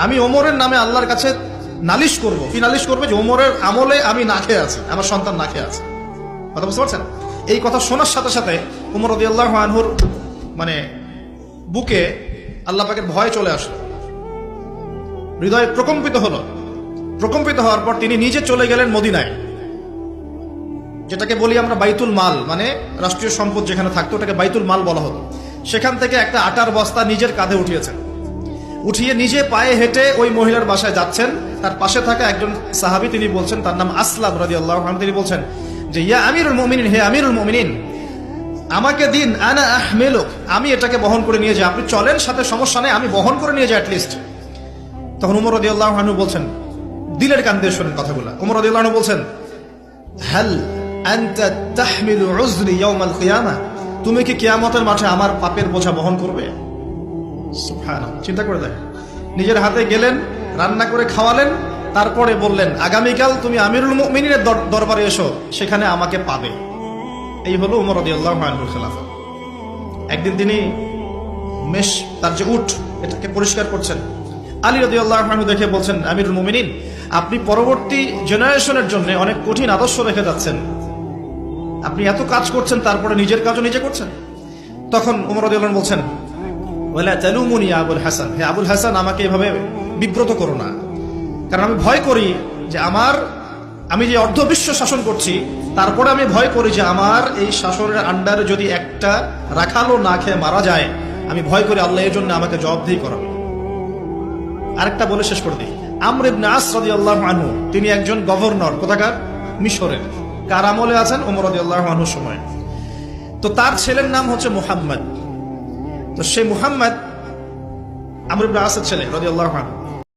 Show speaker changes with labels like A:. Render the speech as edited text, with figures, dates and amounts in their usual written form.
A: আমি ওমরের নামে আল্লাহর কাছে নালিশ করব। কি নালিশ করবে? যে ওমরের আমলে আমি না খেয়ে আছি, আমার সন্তান না খেয়ে আছে। কথা বুঝতে পারছেন? এই কথা শোনার সাথে সাথে ওমর রাদিয়াল্লাহু আনহুর মানে বুকে আল্লাহ পাকের ভয় চলে আসলো, হৃদয় প্রকম্পিত হলো। প্রকম্পিত হওয়ার পর তিনি নিজে চলে গেলেন মদিনায়, যেটাকে বলি আমরা বাইতুল মাল, মানে রাষ্ট্রীয় সম্পদ যেখানে থাকতো ওটাকে বাইতুল মাল বলা হতো। সেখান থেকে একটা আটার বস্তা নিজের কাঁধে উঠিয়েছেন, উঠিয়ে নিজে পায়ে হেঁটে ওই মহিলার বাসায় যাচ্ছেন। তার পাশে থাকা একজন সাহাবী, তিনি বলছেন, তার নাম আসলাম রাদিয়াল্লাহু আনহু, তিনি বলছেন যে ইয়া আমিরুল মুমিনিন, হে আমিরুল মুমিনিন, আমাকে দিন, আনা আহমিলুক, আমি এটাকে বহন করে নিয়ে যাই, আপনি চলেন সাথে, সমস্যা নেই, আমি বহন করে নিয়ে যাই অ্যাটলিস্ট। তখন ওমর রাদিয়াল্লাহু আনহু বলছেন, দিলের কান দিয়ে শোনেন কথাগুলো, ওমর রাদিয়াল্লাহু আনহু বলছেন, হাল আনতা তাহমিলু উযরি ইয়াউমাল কিয়ামা, তুমি কি কিয়ামতের মাঠে আমার পাপের বোঝা বহন করবে? সুবহানাল্লাহ, চিন্তা করে দেখ। নিজের হাতে গেলেন, রান্না করে খাওয়ালেন, তারপরে বললেন আগামীকাল তুমি আমিরুল মুমিনিনের দরবারে এসো, সেখানে আমাকে পাবে। এই হলো ওমর রাদিয়াল্লাহু আনহুর খেলাফত। একদিন তিনি তার যে উট, এটাকে পরিষ্কার করছেন। আলী রাদিয়াল্লাহু আনহু দেখে বলছেন, আমিরুল মুমিনিন, আপনি পরবর্তী জেনারেশনের জন্য অনেক কঠিন আদর্শ রেখে যাচ্ছেন, আপনি এত কাজ করছেন তারপরে নিজের কাজও নিজে করছেন। তখন ওমর রাদিয়াল্লাহু আনহু বলছেন, ওয়ালা তালুমুনি ইয়া আবুল হাসান, হে আবুল হাসান, আমাকে এভাবে বিব্রত করো না, কারণ আমি ভয় করি যে আমি যে অর্ধবিশ্ব শাসন করছি, তারপরে আমি ভয় করি যে আমার এই শাসনের আন্ডারে যদি একটা রাখালও না খেয়ে মারা যায়, আমি ভয় করি আল্লাহ এর জন্য আমাকে জবাবদিহি করাবে। আরেকটা বলে শেষ করে দিই, আমর ইবনে আস রাদিয়াল্লাহু আনহু, তিনি একজন গভর্নর, কোথাকার? মিশরের। কার আমলে আছেন? ওমর রাদিয়াল্লাহু আনহুর সময়। তো তার ছেলের নাম হচ্ছে মুহাম্মদ। তো সেই মুহাম্মদ আমর ইবনে আসের ছেলে রাদিয়াল্লাহু আনহু।